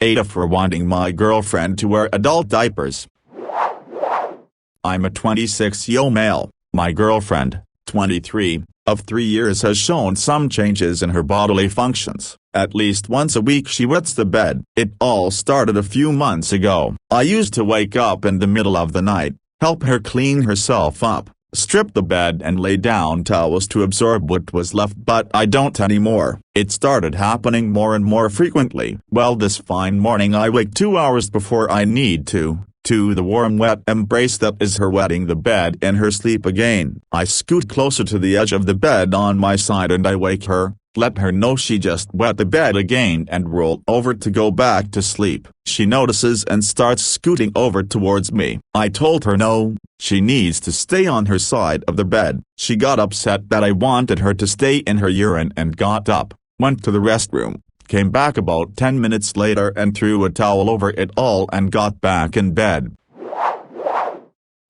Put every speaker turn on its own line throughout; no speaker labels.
AITA for wanting my girlfriend to wear adult diapers. I'm a 26-year-old male. My girlfriend, 23, of 3 years has shown some changes in her bodily functions. At least once a week she wets the bed. It all started a few months ago. I used to wake up in the middle of the night, help her clean herself up, strip the bed and lay down towels to absorb what was left, but I don't anymore. It started happening more and more frequently. Well, this fine morning I wake 2 hours before I need to the warm wet embrace that is her wetting the bed in her sleep again. I scoot closer to the edge of the bed on my side and I wake her, let her know she just wet the bed again and roll over to go back to sleep. She notices and starts scooting over towards me. I told her no, she needs to stay on her side of the bed. She got upset that I wanted her to stay in her urine and got up, went to the restroom, came back about 10 minutes later and threw a towel over it all and got back in bed.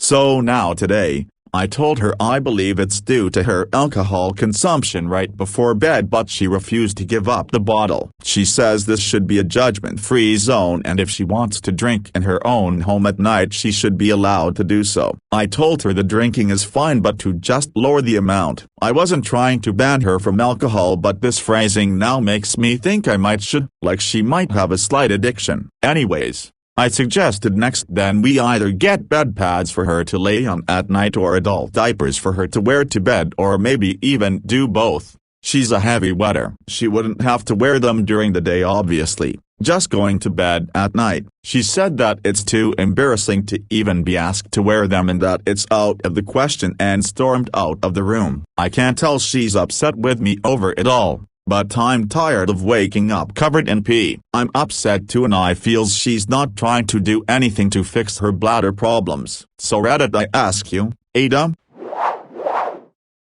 So now today, I told her I believe it's due to her alcohol consumption right before bed, but she refused to give up the bottle. She says this should be a judgment-free zone and if she wants to drink in her own home at night she should be allowed to do so. I told her the drinking is fine but to just lower the amount. I wasn't trying to ban her from alcohol, but this phrasing now makes me think I should, like she might have a slight addiction. Anyways, I suggested next then we either get bed pads for her to lay on at night or adult diapers for her to wear to bed, or maybe even do both. She's a heavy wetter. She wouldn't have to wear them during the day obviously, just going to bed at night. She said that it's too embarrassing to even be asked to wear them and that it's out of the question and stormed out of the room. I can tell she's upset with me over it all. But I'm tired of waking up covered in pee. I'm upset too and I feels she's not trying to do anything to fix her bladder problems. So Reddit, I ask you, AITA?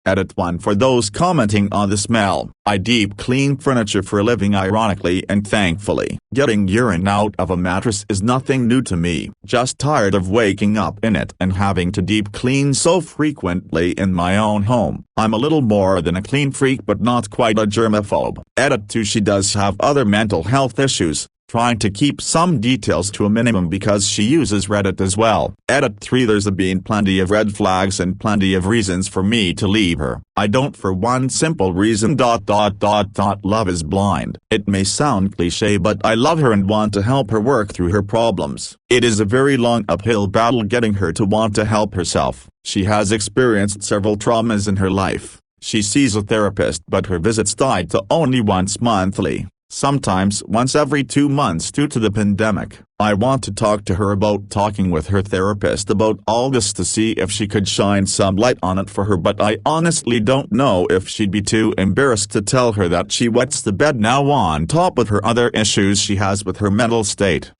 Edit 1 for those commenting on the smell. I deep clean furniture for a living ironically and thankfully. Getting urine out of a mattress is nothing new to me. Just tired of waking up in it and having to deep clean so frequently in my own home. I'm a little more than a clean freak but not quite a germaphobe. Edit 2 she does have other mental health issues, trying to keep some details to a minimum because she uses Reddit as well. Edit 3 there's been plenty of red flags and plenty of reasons for me to leave her. I don't for one simple reason ... Love is blind. It may sound cliche but I love her and want to help her work through her problems. It is a very long uphill battle getting her to want to help herself. She has experienced several traumas in her life. She sees a therapist but her visits died to only once monthly. Sometimes once every 2 months due to the pandemic. I want to talk to her about talking with her therapist about all this to see if she could shine some light on it for her, but I honestly don't know if she'd be too embarrassed to tell her that she wets the bed now on top of her other issues she has with her mental state.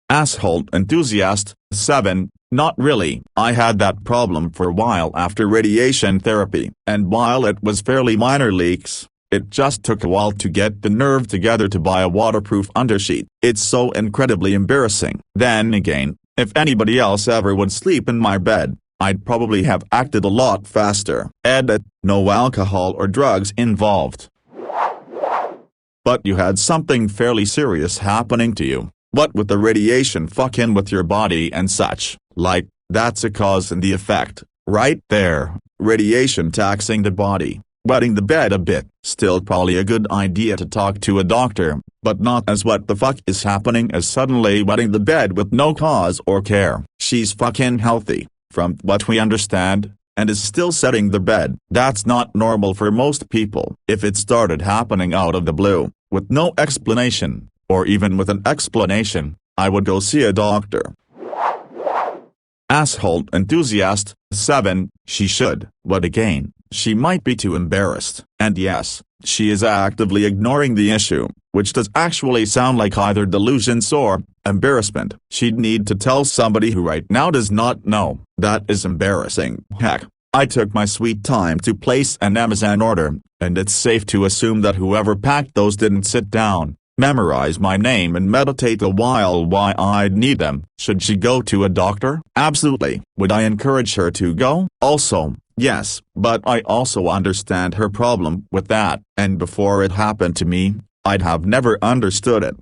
Asshole enthusiast, 7, not really. I had that problem for a while after radiation therapy, and while it was fairly minor leaks, it just took a while to get the nerve together to buy a waterproof undersheet. It's so incredibly embarrassing. Then again, if anybody else ever would sleep in my bed, I'd probably have acted a lot faster. Edit, no alcohol or drugs involved. But you had something fairly serious happening to you. What with the radiation fucking with your body and such, like, that's a cause and the effect, right there. Radiation taxing the body. Wetting the bed a bit. Still probably a good idea to talk to a doctor, but not as what the fuck is happening as suddenly wetting the bed with no cause or care. She's fucking healthy, from what we understand, and is still setting the bed. That's not normal for most people. If it started happening out of the blue, with no explanation, or even with an explanation, I would go see a doctor. Asshole enthusiast, 7, she should, but again, she might be too embarrassed. And yes, she is actively ignoring the issue, which does actually sound like either delusions or embarrassment. She'd need to tell somebody who right now does not know. That is embarrassing. Heck, I took my sweet time to place an Amazon order, and it's safe to assume that whoever packed those didn't sit down, memorize my name and meditate a while why I'd need them. Should she go to a doctor? Absolutely. Would I encourage her to go? Also, yes, but I also understand her problem with that, and before it happened to me, I'd have never understood it.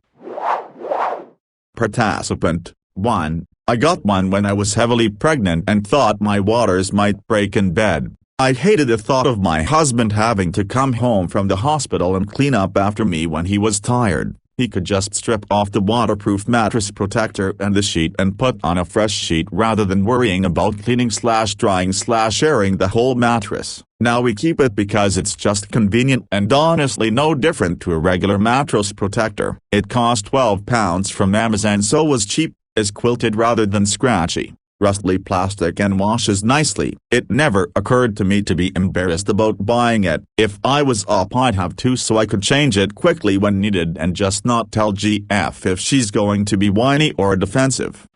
Participant 1. I got one when I was heavily pregnant and thought my waters might break in bed. I hated the thought of my husband having to come home from the hospital and clean up after me when he was tired. He could just strip off the waterproof mattress protector and the sheet and put on a fresh sheet rather than worrying about cleaning/drying/airing the whole mattress. Now we keep it because it's just convenient and honestly no different to a regular mattress protector. It cost £12 from Amazon, so was cheap, is quilted rather than scratchy, rustly plastic and washes nicely. It never occurred to me to be embarrassed about buying it. If I was up I'd have two so I could change it quickly when needed and just not tell GF if she's going to be whiny or defensive.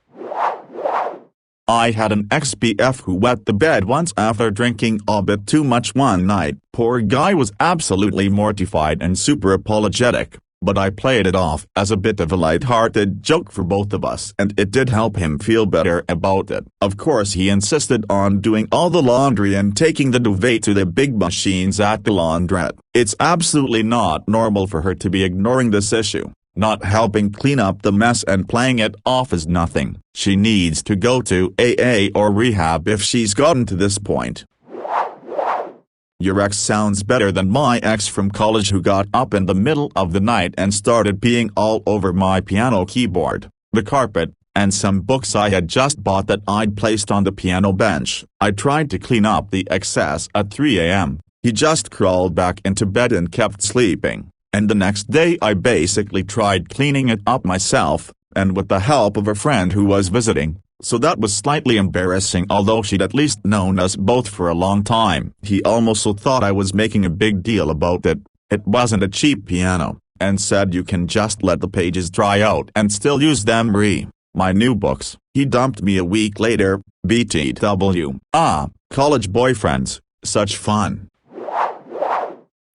I had an ex-BF who wet the bed once after drinking a bit too much one night. Poor guy was absolutely mortified and super apologetic, but I played it off as a bit of a light-hearted joke for both of us and it did help him feel better about it. Of course he insisted on doing all the laundry and taking the duvet to the big machines at the laundrette. It's absolutely not normal for her to be ignoring this issue, not helping clean up the mess and playing it off as nothing. She needs to go to AA or rehab if she's gotten to this point. Your ex sounds better than my ex from college who got up in the middle of the night and started peeing all over my piano keyboard, the carpet, and some books I had just bought that I'd placed on the piano bench. I tried to clean up the excess at 3 a.m. He just crawled back into bed and kept sleeping, and the next day I basically tried cleaning it up myself, and with the help of a friend who was visiting. So that was slightly embarrassing, although she'd at least known us both for a long time. He almost thought I was making a big deal about it. It wasn't a cheap piano, and said you can just let the pages dry out and still use them. My new books. He dumped me a week later. BTW. College boyfriends, such fun.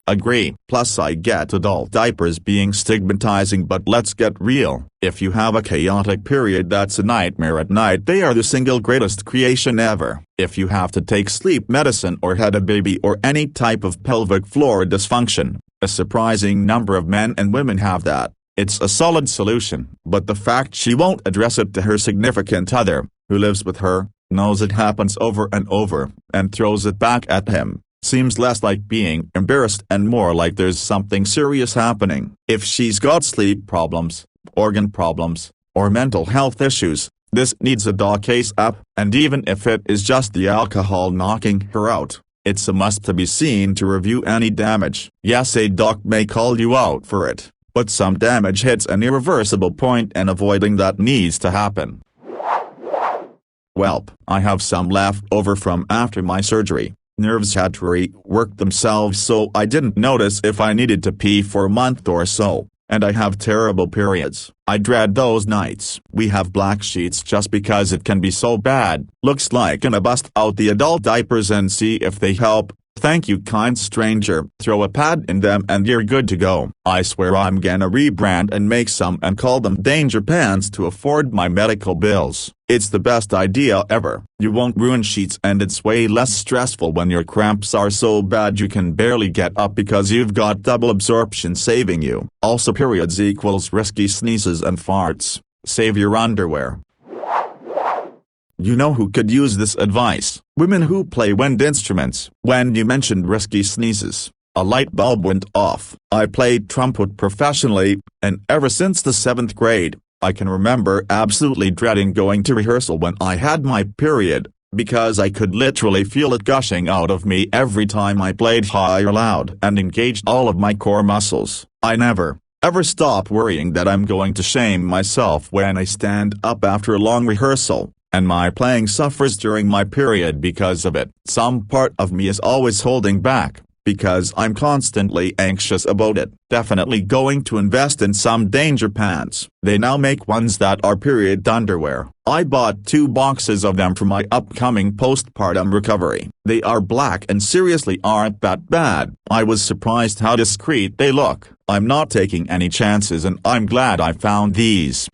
Agree. Plus I get adult diapers being stigmatizing, but let's get real. If you have a chaotic period that's a nightmare at night, they are the single greatest creation ever. If you have to take sleep medicine or had a baby or any type of pelvic floor dysfunction, a surprising number of men and women have that. It's a solid solution. But the fact she won't address it to her significant other, who lives with her, knows it happens over and over, and throws it back at him, seems less like being embarrassed and more like there's something serious happening. If she's got sleep problems, organ problems, or mental health issues, this needs a doc ASAP, and even if it is just the alcohol knocking her out, it's a must to be seen to review any damage. Yes, a doc may call you out for it, but some damage hits an irreversible point and avoiding that needs to happen. Welp, I have some left over from after my surgery. Nerves had to rework themselves, so I didn't notice if I needed to pee for a month or so, and I have terrible periods. I dread those nights. We have black sheets just because it can be so bad. Looks like gonna bust out the adult diapers and see if they help. Thank you, kind stranger. Throw a pad in them and you're good to go. I swear I'm gonna rebrand and make some and call them Danger Pants to afford my medical bills. It's the best idea ever. You won't ruin sheets and it's way less stressful when your cramps are so bad you can barely get up because you've got double absorption saving you. Also, periods equals risky sneezes and farts. Save your underwear. You know who could use this advice? Women who play wind instruments. When you mentioned risky sneezes, a light bulb went off. I played trumpet professionally, and ever since the 7th grade, I can remember absolutely dreading going to rehearsal when I had my period, because I could literally feel it gushing out of me every time I played high or loud and engaged all of my core muscles. I never, ever stop worrying that I'm going to shame myself when I stand up after a long rehearsal, and my playing suffers during my period because of it. Some part of me is always holding back, because I'm constantly anxious about it. Definitely going to invest in some Danger Pants. They now make ones that are period underwear. I bought 2 boxes of them for my upcoming postpartum recovery. They are black and seriously aren't that bad. I was surprised how discreet they look. I'm not taking any chances and I'm glad I found these.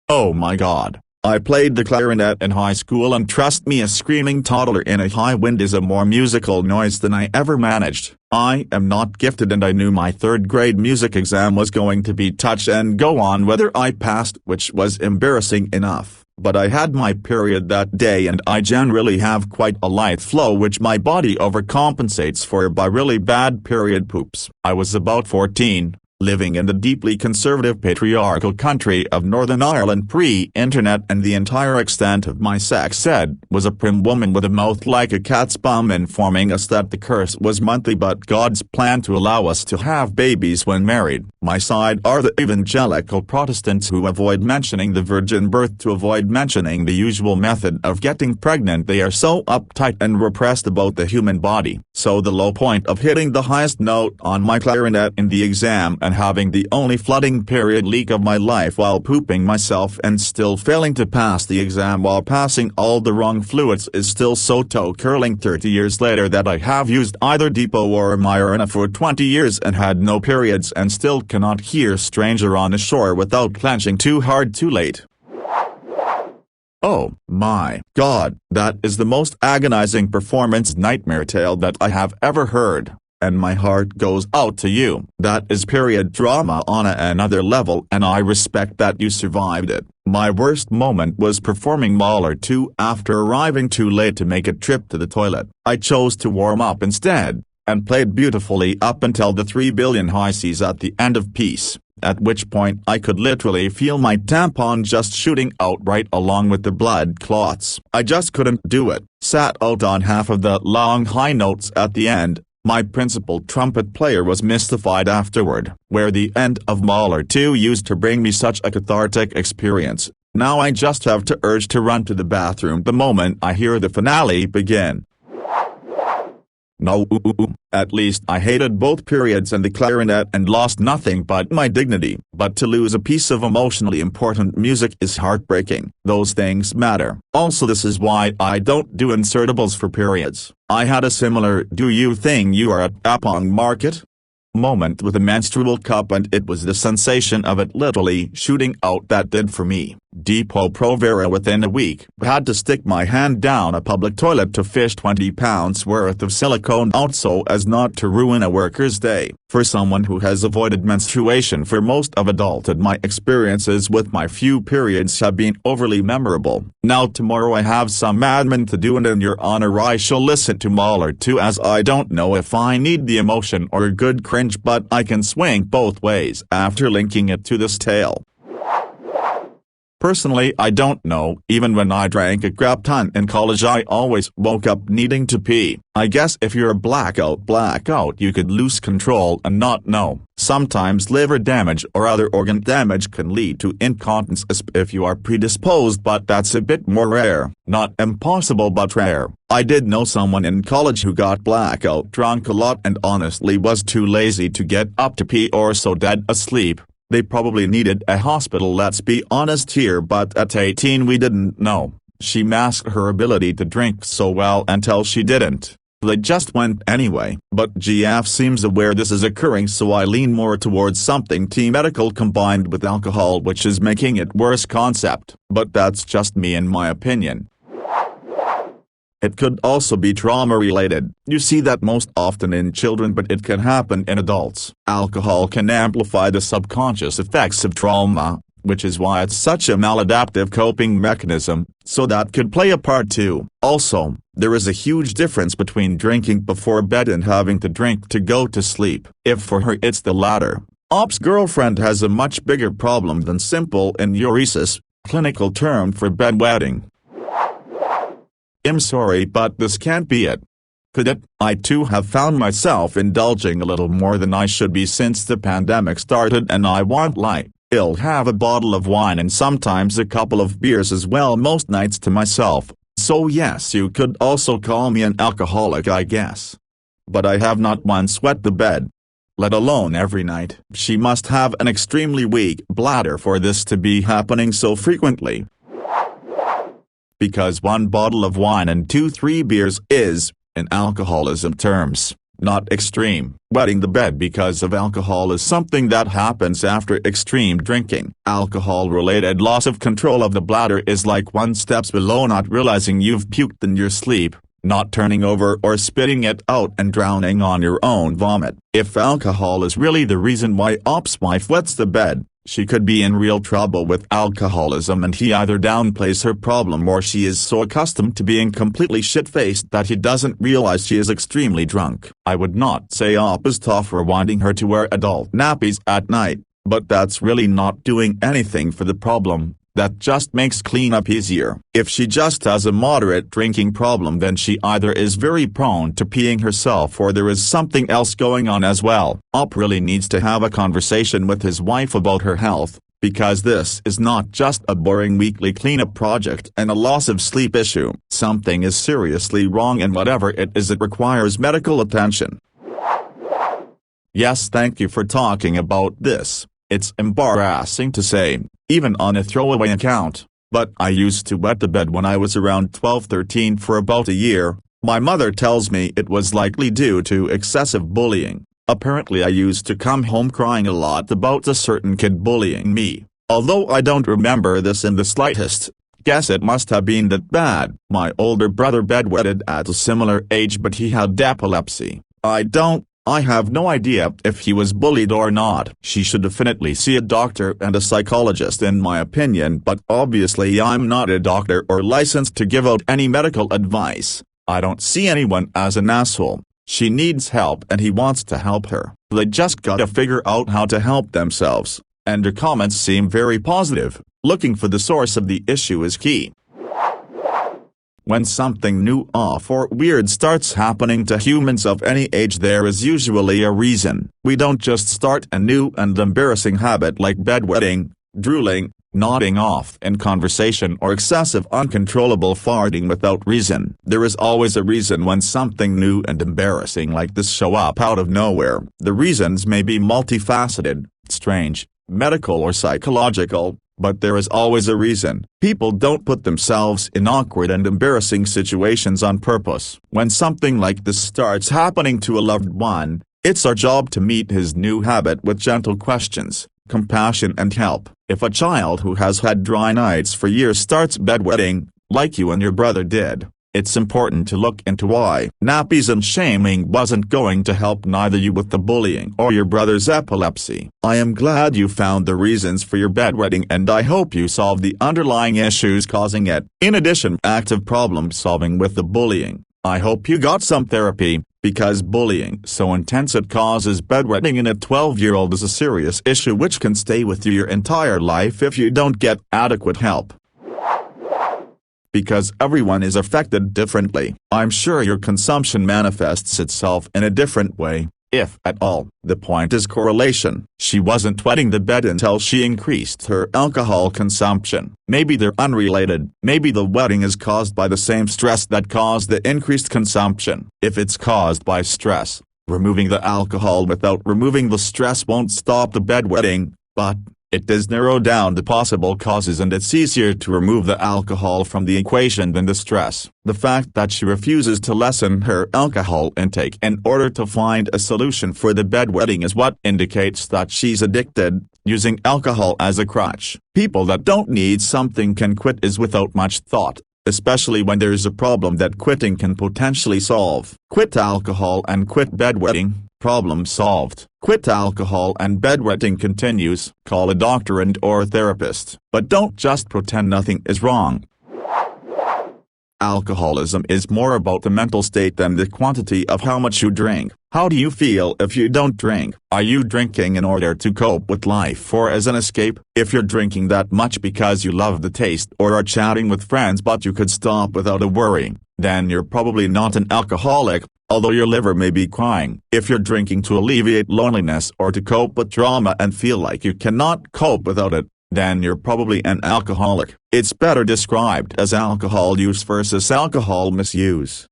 Oh my god. I played the clarinet in high school, and trust me, a screaming toddler in a high wind is a more musical noise than I ever managed. I am not gifted, and I knew my third grade music exam was going to be touch and go on whether I passed, which was embarrassing enough. But I had my period that day, and I generally have quite a light flow which my body overcompensates for by really bad period poops. I was about 14, living in the deeply conservative patriarchal country of Northern Ireland pre-internet, and the entire extent of my sex ed was a prim woman with a mouth like a cat's bum informing us that the curse was monthly but God's plan to allow us to have babies when married. My side are the evangelical Protestants who avoid mentioning the virgin birth to avoid mentioning the usual method of getting pregnant. They are so uptight and repressed about the human body. So the low point of hitting the highest note on my clarinet in the exam and having the only flooding period leak of my life while pooping myself and still failing to pass the exam while passing all the wrong fluids is still so toe-curling 30 years later that I have used either Depot or Myrna for 20 years and had no periods and still cannot hear Stranger on the Shore without clenching too hard too late. Oh my God, that is the most agonizing performance nightmare tale that I have ever heard. And my heart goes out to you. That is period drama on another level, and I respect that you survived it. My worst moment was performing Mahler 2 after arriving too late to make a trip to the toilet. I chose to warm up instead, and played beautifully up until the 3 billion high Cs at the end of piece, at which point I could literally feel my tampon just shooting out right along with the blood clots. I just couldn't do it. Sat out on half of the long high notes at the end. My principal trumpet player was mystified afterward, where the end of Mahler 2 used to bring me such a cathartic experience. Now I just have to urge to run to the bathroom the moment I hear the finale begin. No, at least I hated both periods and the clarinet and lost nothing but my dignity. But to lose a piece of emotionally important music is heartbreaking. Those things matter. Also, this is why I don't do insertables for periods. I had a similar "do you thing you are at Apong Market?" moment with a menstrual cup, and it was the sensation of it literally shooting out that did for me. Depot Provera within a week. Had to stick my hand down a public toilet to fish 20 pounds worth of silicone out so as not to ruin a worker's day. For someone who has avoided menstruation for most of adulthood, my experiences with my few periods have been overly memorable. Now tomorrow I have some admin to do, and in your honor I shall listen to Mahler 2, as I don't know if I need the emotion or good cringe, but I can swing both ways after linking it to this tale. Personally, I don't know. Even when I drank a crap ton in college, I always woke up needing to pee. I guess if you're blackout, you could lose control and not know. Sometimes liver damage or other organ damage can lead to incontinence if you are predisposed, but that's a bit more rare. Not impossible, but rare. I did know someone in college who got blackout drunk a lot and honestly was too lazy to get up to pee or so dead asleep. They probably needed a hospital, let's be honest here, but at 18 we didn't know. She masked her ability to drink so well until she didn't. They just went anyway. But GF seems aware this is occurring, so I lean more towards something medical combined with alcohol, which is making it worse concept. But that's just me in my opinion. It could also be trauma-related. You see that most often in children, but it can happen in adults. Alcohol can amplify the subconscious effects of trauma, which is why it's such a maladaptive coping mechanism, so that could play a part too. Also, there is a huge difference between drinking before bed and having to drink to go to sleep. If for her it's the latter, Op's girlfriend has a much bigger problem than simple enuresis, clinical term for bedwetting. I'm sorry, but this can't be it. Could it? I too have found myself indulging a little more than I should be since the pandemic started, and I won't lie, I'll have a bottle of wine and sometimes a couple of beers as well most nights to myself. So yes, you could also call me an alcoholic, I guess. But I have not once wet the bed, let alone every night. She must have an extremely weak bladder for this to be happening so frequently. Because one bottle of wine and 2-3 beers is, in alcoholism terms, not extreme. Wetting the bed because of alcohol is something that happens after extreme drinking. Alcohol-related loss of control of the bladder is like one step below not realizing you've puked in your sleep, not turning over or spitting it out and drowning on your own vomit. If alcohol is really the reason why Op's wife wets the bed, she could be in real trouble with alcoholism, and he either downplays her problem or she is so accustomed to being completely shit-faced that he doesn't realize she is extremely drunk. I would not say Op is tough for wanting her to wear adult nappies at night, but that's really not doing anything for the problem. That just makes cleanup easier. If she just has a moderate drinking problem, then she either is very prone to peeing herself or there is something else going on as well. Op really needs to have a conversation with his wife about her health, because this is not just a boring weekly cleanup project and a loss of sleep issue. Something is seriously wrong, and whatever it is, it requires medical attention. Yes, thank you for talking about this. It's embarrassing to say, even on a throwaway account, but I used to wet the bed when I was around 12-13 for about a year. My mother tells me it was likely due to excessive bullying. Apparently I used to come home crying a lot about a certain kid bullying me. Although I don't remember this in the slightest, guess it must have been that bad. My older brother bedwetted at a similar age, but he had epilepsy. I have no idea if he was bullied or not. She should definitely see a doctor and a psychologist in my opinion, but obviously I'm not a doctor or licensed to give out any medical advice. I don't see anyone as an asshole. She needs help and he wants to help her. They just gotta figure out how to help themselves. And her comments seem very positive. Looking for the source of the issue is key. When something new, off, or weird starts happening to humans of any age, there is usually a reason. We don't just start a new and embarrassing habit like bedwetting, drooling, nodding off in conversation, or excessive uncontrollable farting without reason. There is always a reason when something new and embarrassing like this show up out of nowhere. The reasons may be multifaceted, strange, medical or psychological, but there is always a reason. People don't put themselves in awkward and embarrassing situations on purpose. When something like this starts happening to a loved one, it's our job to meet his new habit with gentle questions, compassion and help. If a child who has had dry nights for years starts bedwetting, like you and your brother did, it's important to look into why. Nappies and shaming wasn't going to help neither you with the bullying or your brother's epilepsy. I am glad you found the reasons for your bedwetting, and I hope you solve the underlying issues causing it. In addition, active problem solving with the bullying. I hope you got some therapy, because bullying so intense it causes bedwetting in a 12-year-old is a serious issue which can stay with you your entire life if you don't get adequate help. Because everyone is affected differently. I'm sure your consumption manifests itself in a different way, if at all. The point is correlation. She wasn't wetting the bed until she increased her alcohol consumption. Maybe they're unrelated. Maybe the wetting is caused by the same stress that caused the increased consumption. If it's caused by stress, removing the alcohol without removing the stress won't stop the bedwetting, but it does narrow down the possible causes, and it's easier to remove the alcohol from the equation than the stress. The fact that she refuses to lessen her alcohol intake in order to find a solution for the bedwetting is what indicates that she's addicted, using alcohol as a crutch. People that don't need something can quit is without much thought, especially when there's a problem that quitting can potentially solve. Quit alcohol and quit bedwetting. Problem solved. Quit alcohol and bedwetting continues. Call a doctor and or therapist. But don't just pretend nothing is wrong. Alcoholism is more about the mental state than the quantity of how much you drink. How do you feel if you don't drink? Are you drinking in order to cope with life or as an escape? If you're drinking that much because you love the taste or are chatting with friends but you could stop without a worry, then you're probably not an alcoholic, although your liver may be crying. If you're drinking to alleviate loneliness or to cope with trauma and feel like you cannot cope without it, then you're probably an alcoholic. It's better described as alcohol use versus alcohol misuse.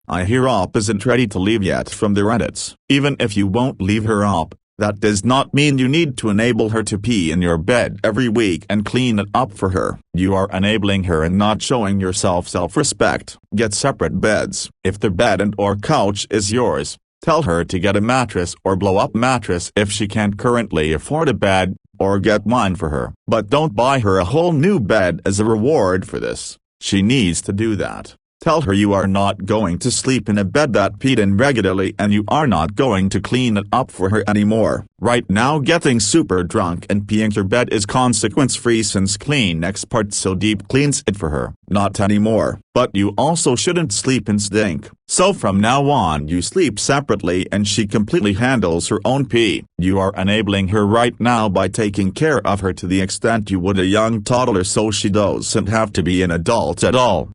I hear Op isn't ready to leave yet from the Reddits. Even if you won't leave her, Op, That does not mean you need to enable her to pee in your bed every week and clean it up for her. You are enabling her and not showing yourself self-respect. Get separate beds. If the bed and/or couch is yours, tell her to get a mattress or blow-up mattress if she can't currently afford a bed, or get one for her. But don't buy her a whole new bed as a reward for this. She needs to do that. Tell her you are not going to sleep in a bed that peed in regularly and you are not going to clean it up for her anymore. Right now getting super drunk and peeing your bed is consequence-free since Kleenex Part So Deep cleans it for her. Not anymore. But you also shouldn't sleep in stink. So from now on you sleep separately and she completely handles her own pee. You are enabling her right now by taking care of her to the extent you would a young toddler, so she doesn't have to be an adult at all.